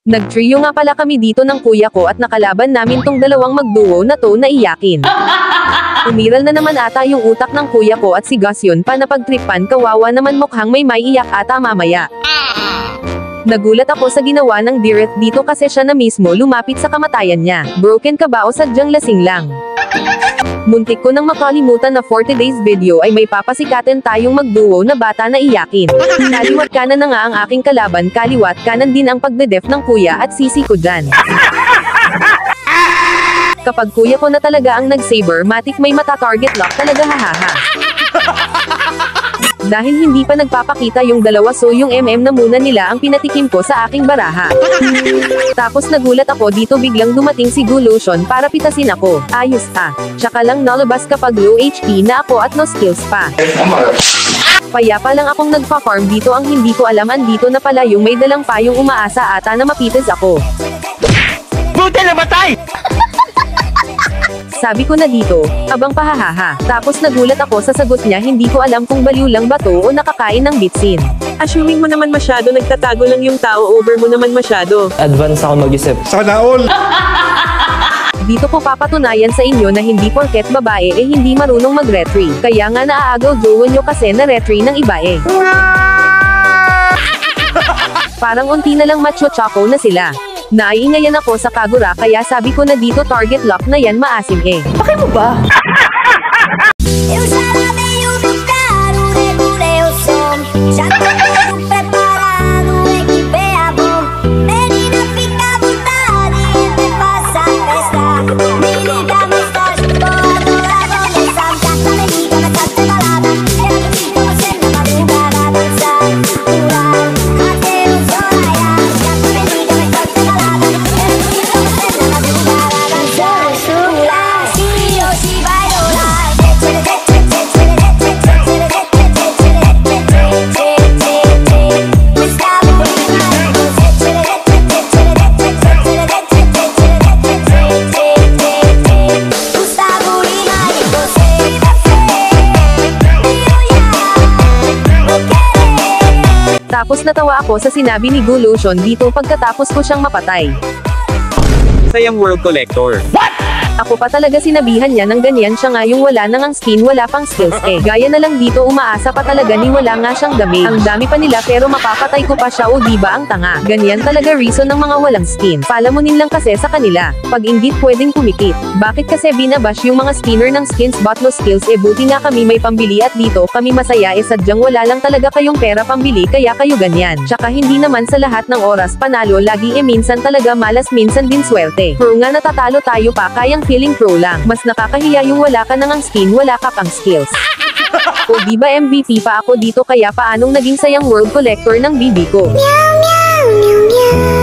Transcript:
Nag-trio nga pala kami dito ng kuya ko at nakalaban namin tong dalawang magduo na to na iyakin. Umiral na naman ata yung utak ng kuya ko at si Gus yun pa napagtripan, kawawa naman, mukhang may iyak ata mamaya. Nagulat ako sa ginawa ng Direct dito kasi siya na mismo lumapit sa kamatayan niya. Broken ka ba o sadyang lasing lang? Muntik ko nang makalimutan na 40 days video ay may papasikatin tayong magduo na bata na iyakin. Kaliwat kanan na nga ang aking kalaban, kaliwat kanan din ang pagdedef ng kuya at sisi ko dyan. Kapag kuya ko na talaga ang nag-saber matic, may mata-target lock talaga, hahaha. Dahil hindi pa nagpapakita yung dalawa, so yung na muna nila ang pinatikim ko sa aking baraha. Tapos nagulat ako dito, biglang dumating si Gulution para pitasin ako. Ayos ah. Tsaka lang nalabas kapag low HP na ako at no skills pa. Payapa lang akong nagpa-farm dito, ang hindi ko alam andito na pala yung may dalang payong, umaasa ata na mapitas ako. Buti namatay! Sabi ko na dito, abang pahahaha. Tapos nagulat ako sa sagot niya, hindi ko alam kung baliw lang ba to o nakakain ng bitsin. Assuming mo naman masyado, nagtatago lang yung tao, over mo naman masyado. Advance ako mag-isip. Sana all! Dito ko papatunayan sa inyo na hindi porket babae eh hindi marunong mag-retry. Kaya nga naaagaw jowa nyo kasi na-retry ng iba eh. Parang unti na lang macho choco na sila. Naiingayan ako sa Kagura kaya sabi ko na dito target lock na yan, maasim eh. Bakit mo ba? Eu já lavei o meu carro, regulei o som. Já tô todo preparado, equipei a bom. Menina, fica à vontade, me faça festa. Me liga mais tarde, vou adorar, vou dançar. Gata, me liga mais tarde, tem balada. Eu acredito com você na madrugada, dançar, pular, até o sol raiar. Gata, me liga mais tarde, tem balada. Eu acredito com você na madrugada, dançar, pular. Se hoje vai rolar. Tapos natawa ako sa sinabi ni Gulution dito pagkatapos ko siyang mapatay. Sayang World Collector. Ako pa talaga sinabihan niya ng ganyan, siya nga yung wala nang ang skin, wala pang skills eh. Gaya na lang dito, umaasa pa talaga ni wala nga siyang damage. Ang dami pa nila pero mapapatay ko pa siya, o diba ang tanga. Ganyan talaga reason ng mga walang skin. Palamunin lang kasi sa kanila. Pag inggit pwedeng kumikit. Bakit kasi binabash yung mga skinner ng skins but no skills eh, buti nga kami may pambili at dito kami masaya eh, sadyang wala lang talaga kayong pera pambili kaya kayo ganyan. Tsaka hindi naman sa lahat ng oras panalo lagi eh, minsan talaga malas, minsan din swerte. Pero nga natatalo tayo pa, kayang feeling pro lang. Mas nakakahiya yung wala ka nang ang skin, wala ka pang skills. O diba MVP pa ako dito, kaya paanong naging sayang World Collector ng BB ko? Meow, meow, meow, meow.